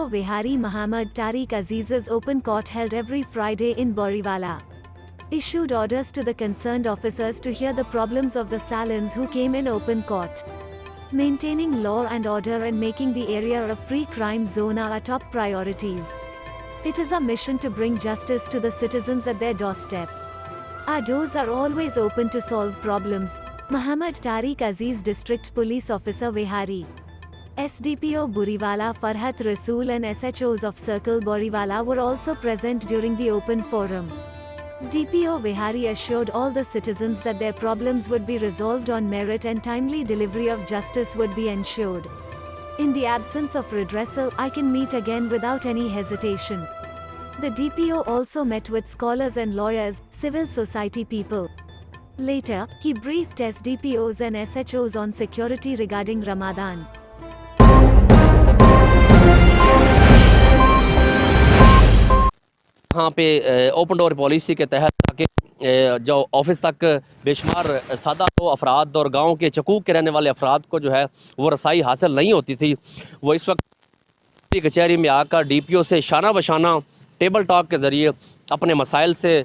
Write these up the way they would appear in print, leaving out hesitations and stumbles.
DPO Wahari Muhammad Tariq Aziz's open court held every Friday in Boriwala issued orders to the concerned officers to hear the problems of the salons who came in open court. Maintaining law and order and making the area a free crime zone are our top priorities. It is our mission to bring justice to the citizens at their doorstep. Our doors are always open to solve problems. Muhammad Tariq Aziz District Police Officer Wahari, SDPO Buriwala Farhat Rasool and SHOs of Circle Boriwala were also present during the open forum. DPO Wahari assured all the citizens that their problems would be resolved on merit and timely delivery of justice would be ensured. In the absence of redressal, I can meet again without any hesitation. The DPO also met with scholars and lawyers, civil society people. Later, he briefed SDPOs and SHOs on security regarding Ramadan. यहाँ पे open door policy के तहत ताकि जो office तक बेशुमार सादा अफराद और गांव के चकूक के रहने वाले अफराद को जो है वो रसाई हासिल नहीं होती थी, वो इस वक्त कचहरी में आकर डीपीओ से शाना बशाना टेबल टॉक के ज़रिए अपने मसाइल से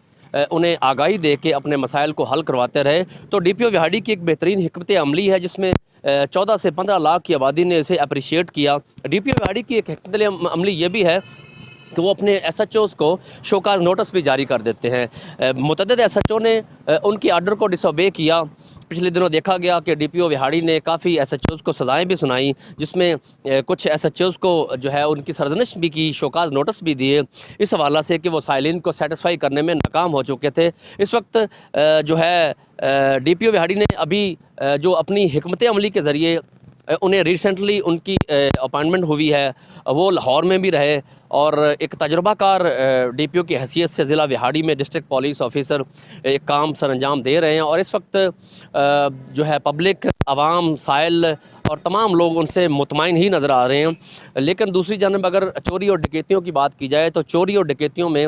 उन्हें आगाही दे के अपने मसाइल को हल करवाते रहे। तो डीपीओ वहाड़ी की एक बेहतरीन हिकमत अमली है जिसमें 14 से 15 लाख की आबादी ने इसे अप्रिशिएट किया। डीपीओ वहाड़ी की एक हिकमत अमली ये भी है कि वो अपने SHOs को शोकाज नोटिस भी जारी कर देते हैं। मुतअद्दिद SHO ने उनकी आर्डर को डिसोबे किया। पिछले दिनों देखा गया कि डीपीओ वहाड़ी ने काफ़ी SHOs को सज़ाएं भी सुनाई, जिसमें कुछ SHOs को जो है उनकी सरजनिश भी की, शोकाज नोटिस भी दिए, इस हवाला से कि वो साइलिन को सेटिस्फाई करने में नाकाम हो चुके थे। इस वक्त जो है डीपीओ वहाड़ी ने अभी जो अपनी हिकमत अमली के ज़रिए उन्हें रिसेंटली उनकी अपॉइंटमेंट हुई है, वो लाहौर में भी रहे और एक तजुर्बाकार डीपीओ की हैसियत से ज़िला वहाड़ी में डिस्ट्रिक्ट पुलिस ऑफिसर एक काम सर अंजाम दे रहे हैं और इस वक्त जो है पब्लिक, आवाम, साइल और तमाम लोग उनसे मुतमईन ही नज़र आ रहे हैं। लेकिन दूसरी जानब अगर चोरी और डकैतियों की बात की जाए तो चोरी और डकैतियों में